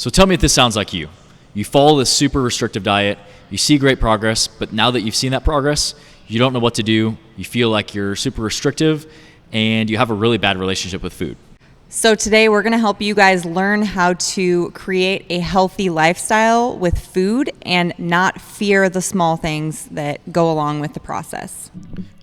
So tell me if this sounds like you. You follow this super restrictive diet, you see great progress, but now that you've seen that progress, you don't know what to do, you feel like you're super restrictive, and you have a really bad relationship with food. So today we're going to help you guys learn how to create a healthy lifestyle with food and not fear the small things that go along with the process.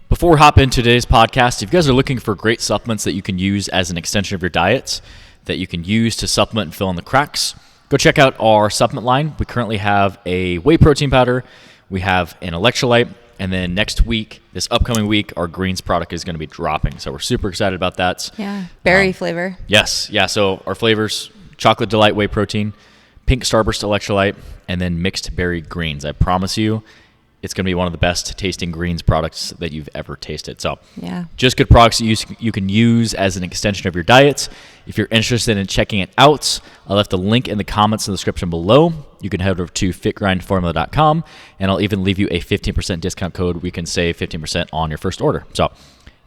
Before we hop into today's podcast, if you guys are looking for great supplements that you can use as an extension of your diet, that you can use to supplement and fill in the cracks, go check out our supplement line. We currently have a whey protein powder, we have an electrolyte, and then next week, this upcoming week, our greens product is going to be dropping. So we're super excited about that. Yeah, berry flavor. Yes. Yeah. So our flavors, chocolate delight whey protein, pink starburst electrolyte, and then mixed berry greens. I promise you, it's going to be one of the best tasting greens products that you've ever tasted. So yeah, just good products that you can use as an extension of your diet. If you're interested in checking it out, I left a link in the comments in the description below. You can head over to fitgrindformula.com, and I'll even leave you a 15% discount code. We can save 15% on your first order. So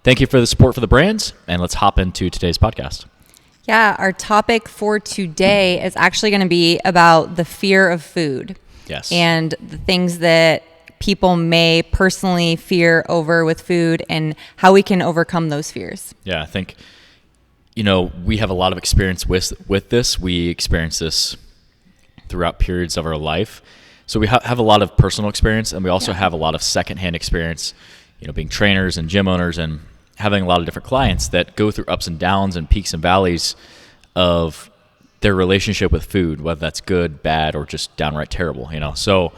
thank you for the support for the brands, and let's hop into today's podcast. Yeah, our topic for today is actually going to be about the fear of food. Yes. And the things that people may personally fear over with food and how we can overcome those fears. Yeah, I think, we have a lot of experience with this. We experience this throughout periods of our life. So we have a lot of personal experience, and we also have a lot of secondhand experience, being trainers and gym owners and having a lot of different clients that go through ups and downs and peaks and valleys of their relationship with food, whether that's good, bad, or just downright terrible, So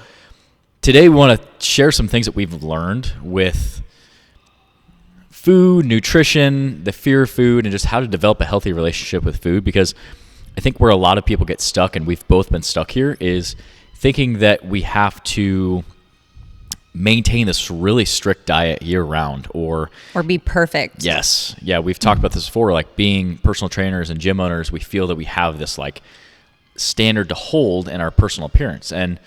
today we want to share some things that we've learned with food, nutrition, the fear of food, and just how to develop a healthy relationship with food. Because I think where a lot of people get stuck, and we've both been stuck here, is thinking that we have to maintain this really strict diet year round or be perfect. Yes. Yeah, we've talked about this before, like being personal trainers and gym owners, we feel that we have this like standard to hold in our personal appearance. And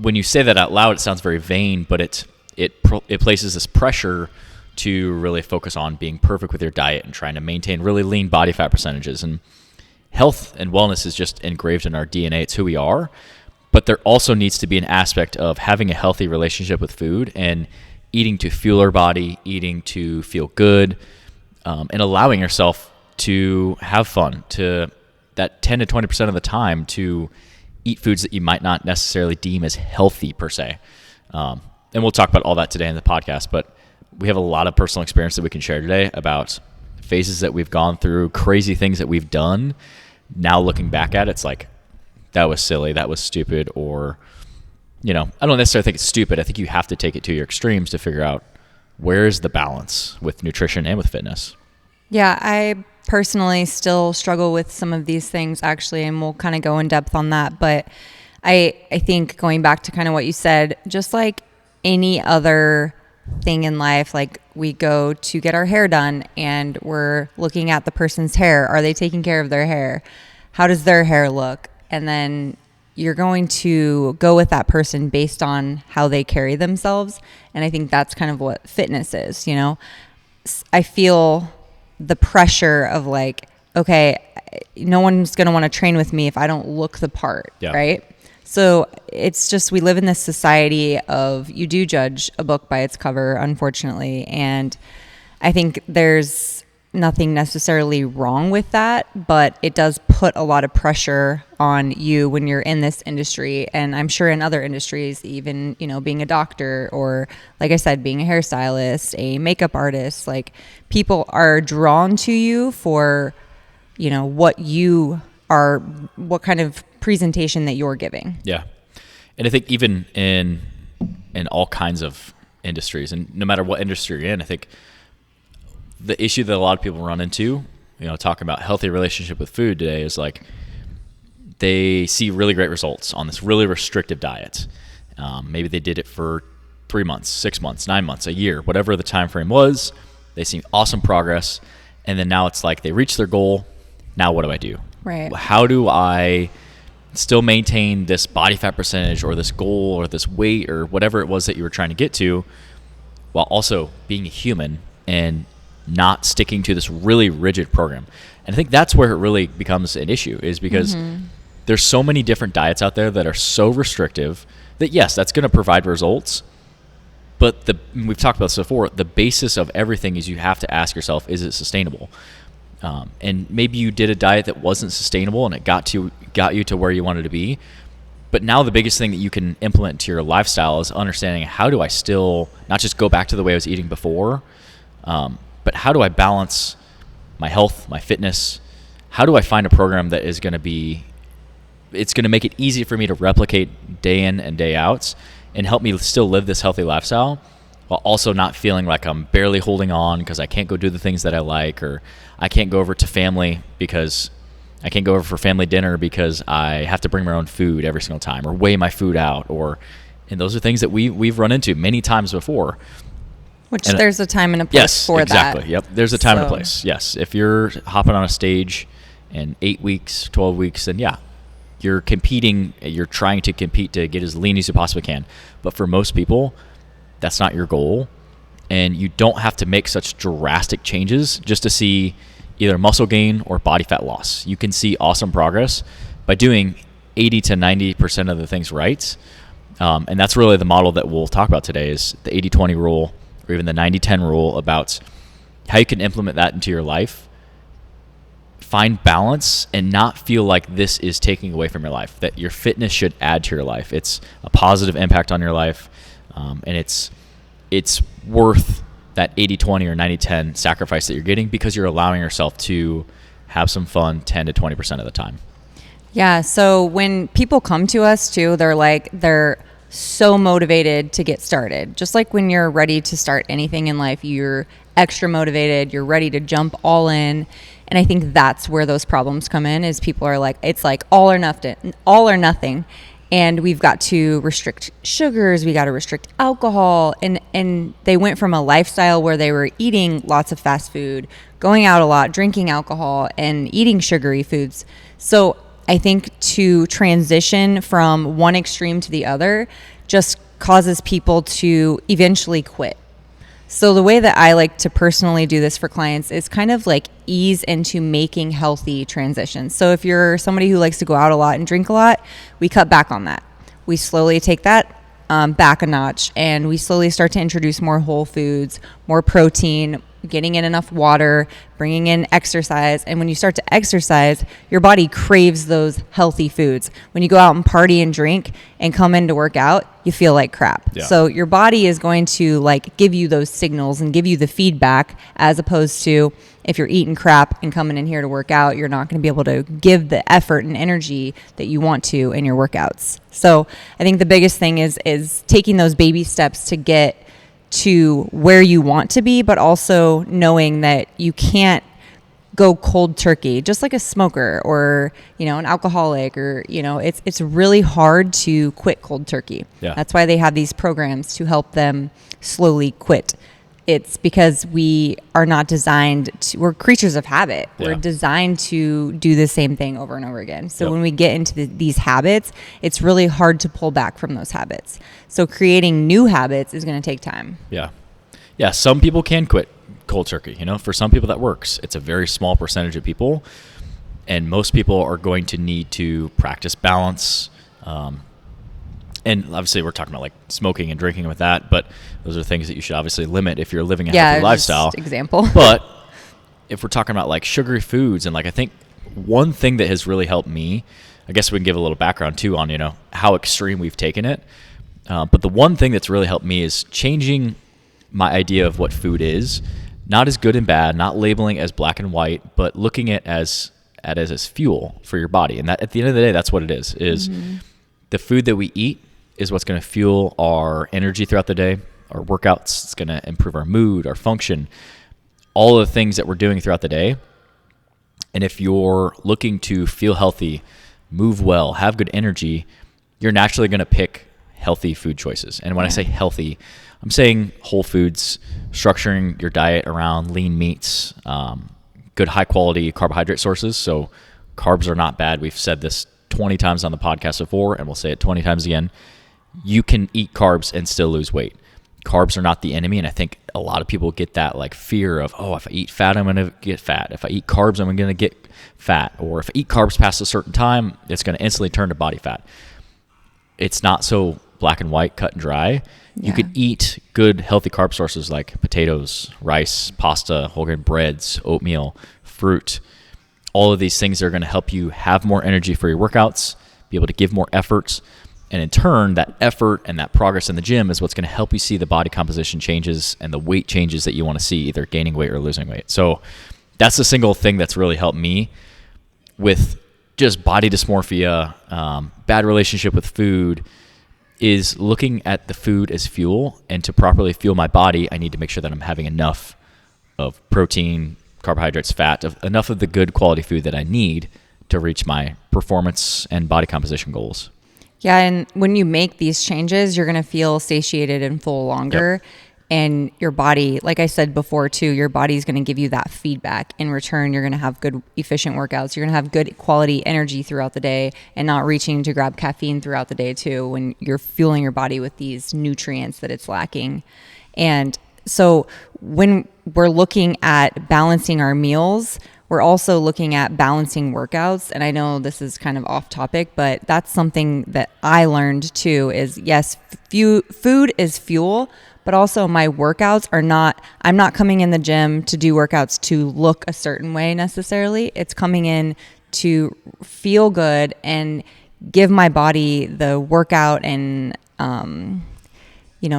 when you say that out loud, it sounds very vain, but it places this pressure to really focus on being perfect with your diet and trying to maintain really lean body fat percentages. And health and wellness is just engraved in our DNA. It's who we are. But there also needs to be an aspect of having a healthy relationship with food and eating to fuel our body, eating to feel good, and allowing yourself to have fun, to that 10 to 20% of the time to eat foods that you might not necessarily deem as healthy per se. And we'll talk about all that today in the podcast, but we have a lot of personal experience that we can share today about phases that we've gone through, crazy things that we've done. Now looking back at it, it's like, that was silly, that was stupid, or, I don't necessarily think it's stupid. I think you have to take it to your extremes to figure out where's the balance with nutrition and with fitness. Yeah, I personally still struggle with some of these things actually, and we'll kind of go in depth on that. But I think going back to kind of what you said, just like any other thing in life, like we go to get our hair done and we're looking at the person's hair. Are they taking care of their hair? How does their hair look? And then you're going to go with that person based on how they carry themselves. And I think that's kind of what fitness is, I feel the pressure of like, okay, no one's going to want to train with me if I don't look the part, right? So it's just, we live in this society of you do judge a book by its cover, unfortunately. And I think there's nothing necessarily wrong with that, but it does put a lot of pressure on you when you're in this industry. And I'm sure in other industries, even, being a doctor or, like I said, being a hairstylist, a makeup artist, like people are drawn to you for, what you are, what kind of presentation that you're giving. Yeah. And I think even in all kinds of industries, and no matter what industry you're in, I think the issue that a lot of people run into, talking about healthy relationship with food today, is like they see really great results on this really restrictive diet. Maybe they did it for 3 months, 6 months, 9 months, a year, whatever the time frame was. They see awesome progress, and then now it's like they reach their goal. Now what do I do? Right. How do I still maintain this body fat percentage or this goal or this weight or whatever it was that you were trying to get to, while also being a human and not sticking to this really rigid program? And I think that's where it really becomes an issue, is because there's so many different diets out there that are so restrictive that, yes, that's going to provide results. But we've talked about this before, the basis of everything is you have to ask yourself, is it sustainable? And maybe you did a diet that wasn't sustainable and it got you to where you wanted to be. But now the biggest thing that you can implement into your lifestyle is understanding, how do I still not just go back to the way I was eating before, but how do I balance my health, my fitness? How do I find a program that is going to make it easy for me to replicate day in and day out and help me still live this healthy lifestyle while also not feeling like I'm barely holding on because I can't go do the things that I like, or I can't go over to family because I can't go over for family dinner because I have to bring my own food every single time, or weigh my food out, and those are things that we've run into many times before. There's a time and a place for that. Yes, exactly. Yep. There's a time and a place. Yes. If you're hopping on a stage in 8 weeks, 12 weeks, then yeah, you're competing. You're trying to compete to get as lean as you possibly can. But for most people, that's not your goal. And you don't have to make such drastic changes just to see either muscle gain or body fat loss. You can see awesome progress by doing 80 to 90% of the things right. And that's really the model that we'll talk about today, is the 80-20 rule, or even the 90-10 rule, about how you can implement that into your life, find balance, and not feel like this is taking away from your life, that your fitness should add to your life. It's a positive impact on your life, and it's worth that 80-20 or 90-10 sacrifice that you're getting, because you're allowing yourself to have some fun 10 to 20% of the time. Yeah. So when people come to us too, they're so motivated to get started. Just like when you're ready to start anything in life, you're extra motivated, you're ready to jump all in. And I think that's where those problems come in, is people are like, it's like all or nothing. And we've got to restrict sugars, we got to restrict alcohol. And they went from a lifestyle where they were eating lots of fast food, going out a lot, drinking alcohol, and eating sugary foods. So I think to transition from one extreme to the other just causes people to eventually quit. So the way that I like to personally do this for clients is kind of like ease into making healthy transitions. So if you're somebody who likes to go out a lot and drink a lot, we cut back on that. We slowly take that back a notch, and we slowly start to introduce more whole foods, more protein, getting in enough water, bringing in exercise. And when you start to exercise, your body craves those healthy foods. When you go out and party and drink and come in to work out, you feel like crap. Yeah. So your body is going to like give you those signals and give you the feedback, as opposed to if you're eating crap and coming in here to work out, you're not going to be able to give the effort and energy that you want to in your workouts. So I think the biggest thing is taking those baby steps to get to where you want to be, but also knowing that you can't go cold turkey, just like a smoker or, an alcoholic, or, it's really hard to quit cold turkey. Yeah. That's why they have these programs to help them slowly quit. It's because we are not designed to, we're creatures of habit. Yeah. We're designed to do the same thing over and over again. So when we get into these habits, it's really hard to pull back from those habits. So creating new habits is going to take time. Yeah. Yeah. Some people can quit cold turkey. For some people that works. It's a very small percentage of people. And most people are going to need to practice balance. And obviously we're talking about like smoking and drinking with that, but those are things that you should obviously limit if you're living a healthy lifestyle. Example. But if we're talking about like sugary foods, and like, I think one thing that has really helped me, I guess we can give a little background too on, how extreme we've taken it. But the one thing that's really helped me is changing my idea of what food is, not as good and bad, not labeling as black and white, but looking at as fuel for your body. And that, at the end of the day, that's what it is the food that we eat is what's going to fuel our energy throughout the day, our workouts. It's going to improve our mood, our function, all of the things that we're doing throughout the day. And if you're looking to feel healthy, move well, have good energy, you're naturally going to pick healthy food choices. And when I say healthy, I'm saying whole foods, structuring your diet around lean meats, good high quality carbohydrate sources. So carbs are not bad. We've said this 20 times on the podcast before, and we'll say it 20 times again. You can eat carbs and still lose weight. Carbs are not the enemy, and I think a lot of people get that like fear of, oh, if I eat fat, I'm going to get fat. If I eat carbs, I'm going to get fat. Or if I eat carbs past a certain time, it's going to instantly turn to body fat. It's not so black and white, cut and dry. You could eat good, healthy carb sources like potatoes, rice, pasta, whole grain breads, oatmeal, fruit. All of these things are going to help you have more energy for your workouts, be able to give more efforts. And in turn, that effort and that progress in the gym is what's going to help you see the body composition changes and the weight changes that you want to see, either gaining weight or losing weight. So that's the single thing that's really helped me with just body dysmorphia, bad relationship with food, is looking at the food as fuel. And to properly fuel my body, I need to make sure that I'm having enough of protein, carbohydrates, fat, enough of the good quality food that I need to reach my performance and body composition goals. Yeah, and when you make these changes, you're going to feel satiated and full longer. Yep. And your body, like I said before too, your body's going to give you that feedback. In return, you're going to have good, efficient workouts. You're going to have good quality energy throughout the day and not reaching to grab caffeine throughout the day too, when you're fueling your body with these nutrients that it's lacking. And so when we're looking at balancing our meals, we're also looking at balancing workouts. And I know this is kind of off topic, but that's something that I learned too is, yes, food is fuel, but also my workouts are not, I'm not coming in the gym to do workouts to look a certain way necessarily. It's coming in to feel good and give my body the workout and,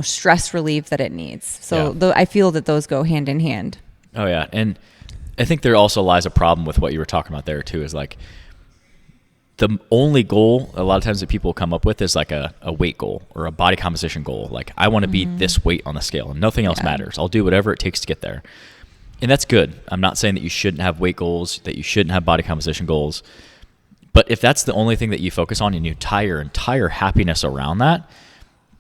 stress relief that it needs. So I feel that those go hand in hand. Oh yeah. And I think there also lies a problem with what you were talking about there too, is like the only goal a lot of times that people come up with is like a weight goal or a body composition goal. Like I want to be this weight on the scale and nothing else matters. I'll do whatever it takes to get there. And that's good. I'm not saying that you shouldn't have weight goals, that you shouldn't have body composition goals. But if that's the only thing that you focus on and you tie your entire happiness around that,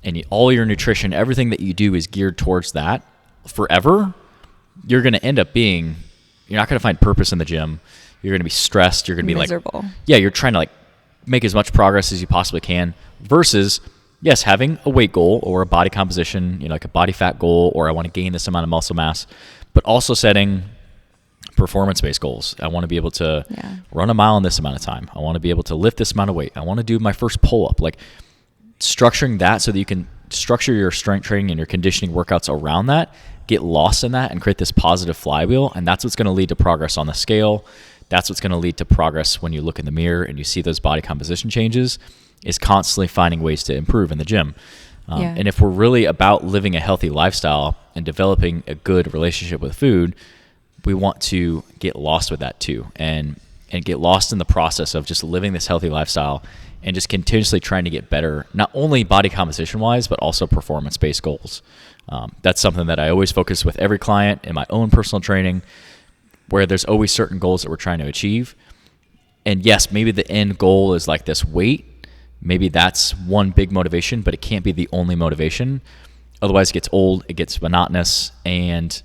and all your nutrition, everything that you do is geared towards that forever, you're going to end up being, you're not going to find purpose in the gym. You're going to be stressed. You're going to be miserable. You're trying to like make as much progress as you possibly can versus, yes, having a weight goal or a body composition, like a body fat goal, or I want to gain this amount of muscle mass, but also setting performance-based goals. I want to be able to run a mile in this amount of time. I want to be able to lift this amount of weight. I want to do my first pull-up. Like structuring that so that you can structure your strength training and your conditioning workouts around that, get lost in that and create this positive flywheel. And that's what's going to lead to progress on the scale. That's what's going to lead to progress when you look in the mirror and you see those body composition changes, is constantly finding ways to improve in the gym. And if we're really about living a healthy lifestyle and developing a good relationship with food, we want to get lost with that too, and get lost in the process of just living this healthy lifestyle and just continuously trying to get better, not only body composition wise, but also performance-based goals. That's something that I always focus with every client in my own personal training, where there's always certain goals that we're trying to achieve. And yes, maybe the end goal is like this weight. Maybe that's one big motivation, but it can't be the only motivation. Otherwise it gets old, it gets monotonous, and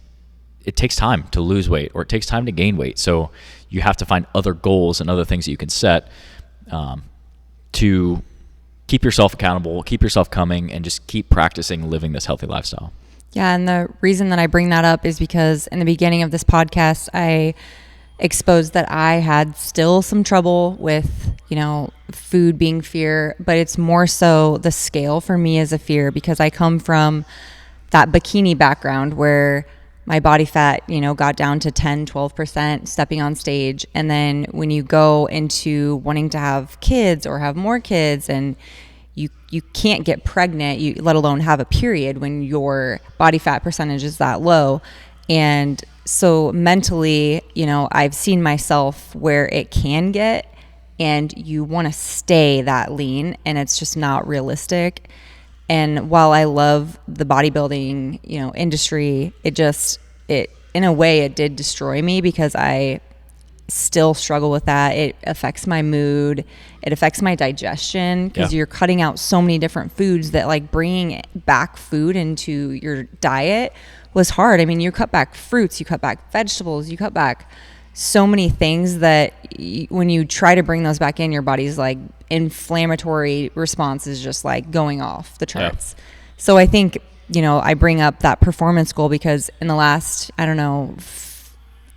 it takes time to lose weight, or it takes time to gain weight. So you have to find other goals and other things that you can set to keep yourself accountable, keep yourself coming, and just keep practicing living this healthy lifestyle. Yeah, and the reason that I bring that up is because in the beginning of this podcast, I exposed that I had still some trouble with, food being fear, but it's more so the scale for me is a fear, because I come from that bikini background where my body fat, got down to 10, 12% stepping on stage. And then when you go into wanting to have kids or have more kids, and you can't get pregnant, let alone have a period when your body fat percentage is that low. And so mentally, I've seen myself where it can get, and you want to stay that lean, and it's just not realistic. And while I love the bodybuilding, industry, it in a way it did destroy me, because I still struggle with that. It affects my mood. It affects my digestion, because you're cutting out so many different foods that, like, bringing back food into your diet was hard. I mean, you cut back fruits, you cut back vegetables, you cut back so many things that when you try to bring those back in, your body's like inflammatory response is just like going off the charts. So I think I bring up that performance goal because in the last, I don't know,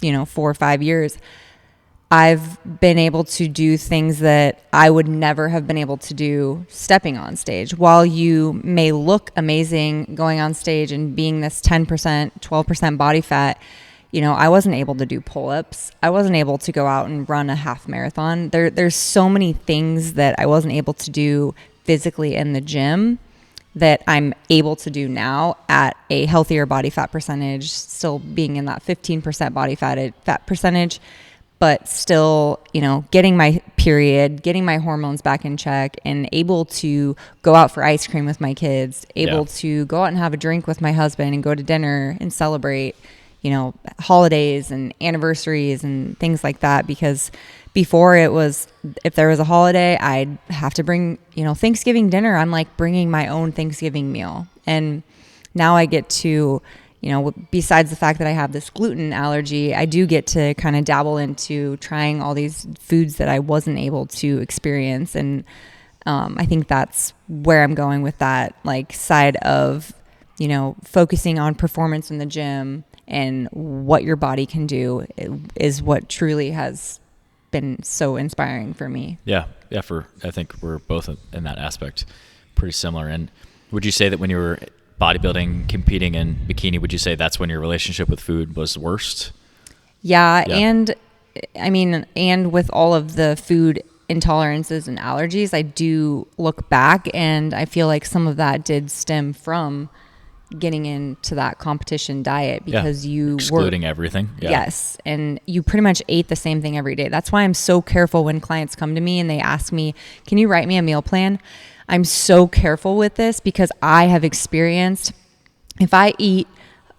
4 or 5 years, I've been able to do things that I would never have been able to do stepping on stage. While you may look amazing going on stage and being this 10%, 12% body fat, I wasn't able to do pull-ups. I wasn't able to go out and run a half marathon. There's so many things that I wasn't able to do physically in the gym that I'm able to do now at a healthier body fat percentage, still being in that 15% body fat percentage, but still, getting my period, getting my hormones back in check, and able to go out for ice cream with my kids, able to go out and have a drink with my husband and go to dinner and celebrate, holidays and anniversaries and things like that. Because before it was, if there was a holiday, I'd have to bring, Thanksgiving dinner. I'm like bringing my own Thanksgiving meal. And now I get to, besides the fact that I have this gluten allergy, I do get to kind of dabble into trying all these foods that I wasn't able to experience. And I think that's where I'm going with that, like, side of, focusing on performance in the gym and what your body can do is what truly has been so inspiring for me. Yeah. I think we're both in that aspect pretty similar. And would you say that when you were bodybuilding, competing in bikini, would you say that's when your relationship with food was worst? Yeah. And and with all of the food intolerances and allergies, I do look back and I feel like some of that did stem from getting into that competition diet because you excluding everything. Yeah. Yes. And you pretty much ate the same thing every day. That's why I'm so careful when clients come to me and they ask me, can you write me a meal plan? I'm so careful with this because I have experienced, if I eat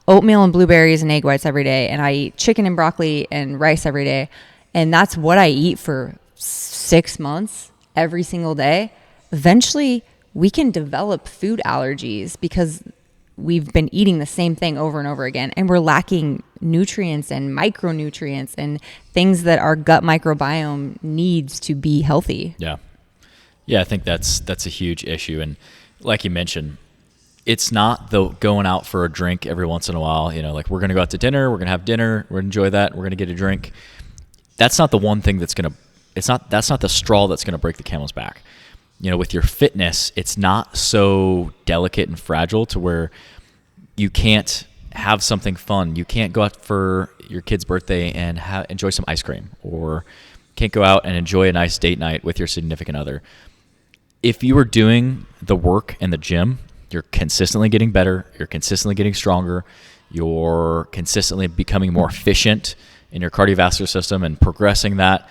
oatmeal and blueberries and egg whites every day, and I eat chicken and broccoli and rice every day, and that's what I eat for 6 months every single day, eventually we can develop food allergies because we've been eating the same thing over and over again, and we're lacking nutrients and micronutrients and things that our gut microbiome needs to be healthy. Yeah, I think that's a huge issue. And like you mentioned, it's not the going out for a drink every once in a while, like we're going to go out to dinner, we're going to have dinner, we're going to enjoy that, we're going to get a drink. That's not the one thing that's not the straw that's going to break the camel's back. With your fitness, it's not so delicate and fragile to where you can't have something fun. You can't go out for your kid's birthday and enjoy some ice cream, or can't go out and enjoy a nice date night with your significant other. If you are doing the work in the gym, you're consistently getting better, you're consistently getting stronger, you're consistently becoming more efficient in your cardiovascular system and progressing that.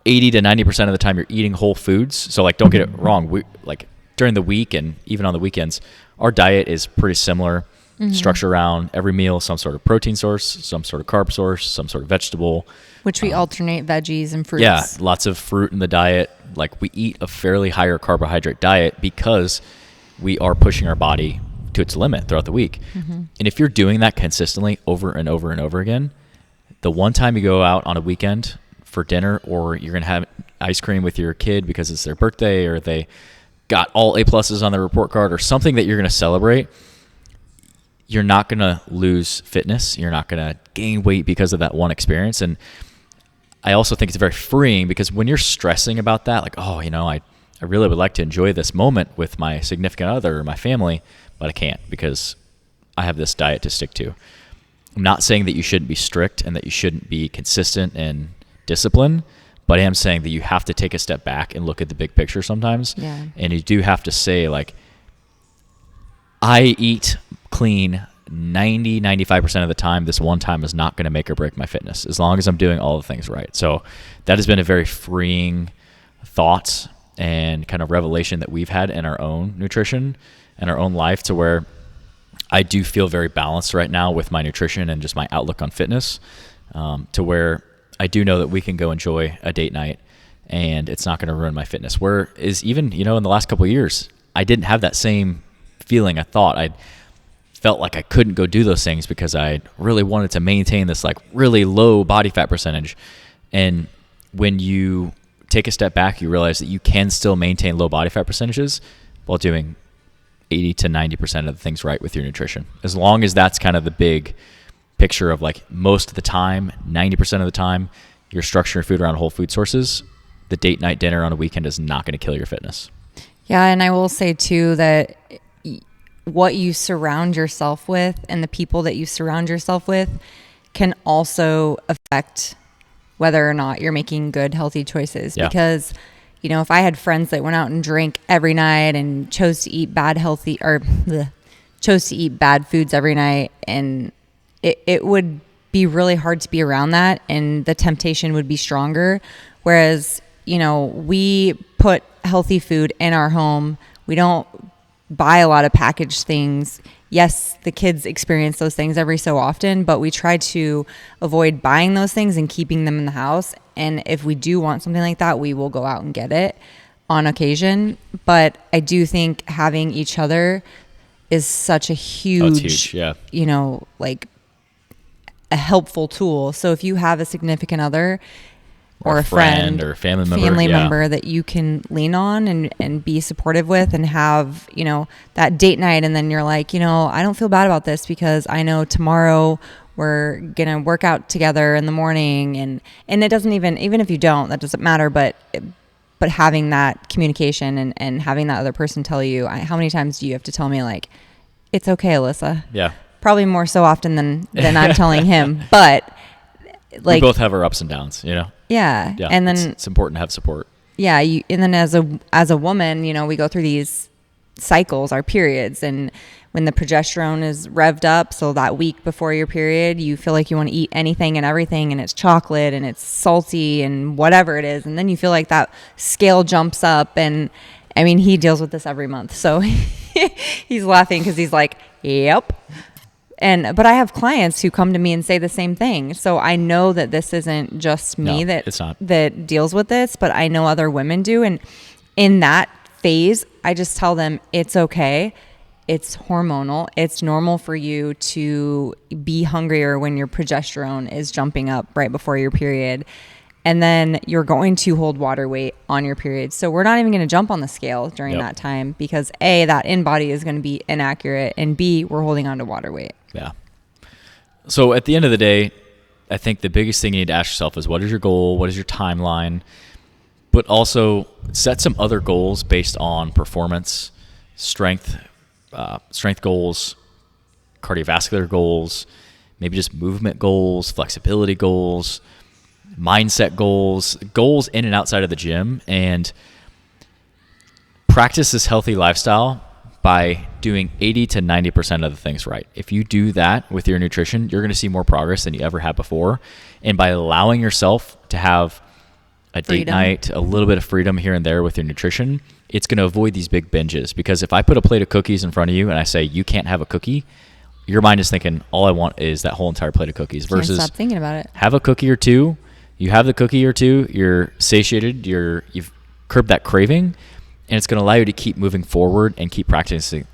80 to 90% of the time you're eating whole foods. So don't get it wrong. We during the week and even on the weekends, our diet is pretty similar. Structure around every meal, some sort of protein source, some sort of carb source, some sort of vegetable. Which we alternate veggies and fruits. Yeah, lots of fruit in the diet. We eat a fairly higher carbohydrate diet because we are pushing our body to its limit throughout the week. And if you're doing that consistently over and over and over again, the one time you go out on a weekend for dinner, or you're going to have ice cream with your kid because it's their birthday, or they got all A+ on their report card, or something that you're going to celebrate, you're not going to lose fitness. You're not going to gain weight because of that one experience. And I also think it's very freeing because when you're stressing about that, I really would like to enjoy this moment with my significant other or my family, but I can't because I have this diet to stick to. I'm not saying that you shouldn't be strict and that you shouldn't be consistent and disciplined, but I am saying that you have to take a step back and look at the big picture sometimes. Yeah. And you do have to say, I eat clean 95% of the time. This one time is not going to make or break my fitness as long as I'm doing all the things right. So that has been a very freeing thought and kind of revelation that we've had in our own nutrition and our own life, to where I do feel very balanced right now with my nutrition and just my outlook on fitness, to where I do know that we can go enjoy a date night and it's not going to ruin my fitness. Whereas even, in the last couple of years, I didn't have that same feeling. I thought I felt like I couldn't go do those things because I really wanted to maintain this really low body fat percentage. And when you take a step back, you realize that you can still maintain low body fat percentages while doing 80 to 90% of the things right with your nutrition. As long as that's kind of the big picture of like most of the time, 90% of the time, you're structuring your food around whole food sources, the date night dinner on a weekend is not going to kill your fitness. Yeah. And I will say too that what you surround yourself with and the people that you surround yourself with can also affect whether or not you're making good, healthy choices. Yeah. Because, you know, if I had friends that went out and drank every night and chose to eat bad foods every night, and it would be really hard to be around that, and the temptation would be stronger. Whereas, you know, we put healthy food in our home. We don't buy a lot of packaged things. Yes, the kids experience those things every so often, but we try to avoid buying those things and keeping them in the house. And if we do want something like that, we will go out and get it on occasion. But I do think having each other is such a huge, you know, like a helpful tool. So if you have a significant other or a friend or family member that you can lean on and be supportive with, and have, you know, that date night, and then you're like, you know, I don't feel bad about this because I know tomorrow we're gonna work out together in the morning, and it doesn't even if you don't, that doesn't matter, but having that communication and having that other person tell you, how many times do you have to tell me, like, it's okay, Alyssa? Yeah. Probably more so often than I'm telling him, but like, we both have our ups and downs, you know? Yeah. And then it's important to have support. Yeah. And then as a woman, you know, we go through these cycles, our periods, and when the progesterone is revved up, so that week before your period, you feel like you want to eat anything and everything, and it's chocolate and it's salty and whatever it is. And then you feel like that scale jumps up. And I mean, he deals with this every month. So he's laughing because he's like, yep. But I have clients who come to me and say the same thing. So I know that this isn't just me that deals with this, but I know other women do. And in that phase, I just tell them it's okay. It's hormonal. It's normal for you to be hungrier when your progesterone is jumping up right before your period. And then you're going to hold water weight on your period. So we're not even going to jump on the scale during that time, because A, that in-body is going to be inaccurate, and B, we're holding on to water weight. Yeah. So at the end of the day, I think the biggest thing you need to ask yourself is, what is your goal? What is your timeline? But also set some other goals based on performance, strength goals, cardiovascular goals, maybe just movement goals, flexibility goals, mindset goals in and outside of the gym, and practice this healthy lifestyle by doing 80 to 90% of the things right. If you do that with your nutrition, you're going to see more progress than you ever had before. And by allowing yourself to have a date night, a little bit of freedom here and there with your nutrition, it's going to avoid these big binges. Because if I put a plate of cookies in front of you and I say, you can't have a cookie, your mind is thinking, all I want is that whole entire plate of cookies. Versus, can't stop thinking about it. Have a cookie or two. You have the cookie or two, you're satiated, you've curbed that craving, and it's going to allow you to keep moving forward and keep practicing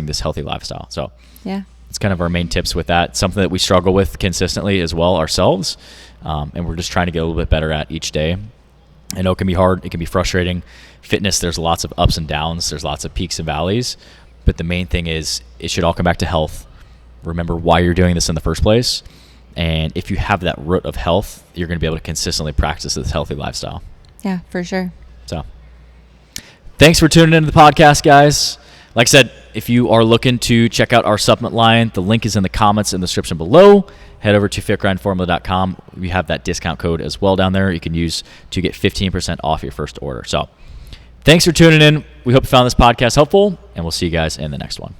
this healthy lifestyle. So yeah, it's kind of our main tips with that. Something that we struggle with consistently as well ourselves, and we're just trying to get a little bit better at each day. I know it can be hard, it can be frustrating. Fitness, there's lots of ups and downs, there's lots of peaks and valleys, but the main thing is it should all come back to health. Remember why you're doing this in the first place. And if you have that root of health, you're going to be able to consistently practice this healthy lifestyle. Yeah, for sure. So thanks for tuning into the podcast, guys. Like I said, if you are looking to check out our supplement line, the link is in the comments in the description below. Head over to fitgrindformula.com. We have that discount code as well down there you can use to get 15% off your first order. So thanks for tuning in. We hope you found this podcast helpful, and we'll see you guys in the next one.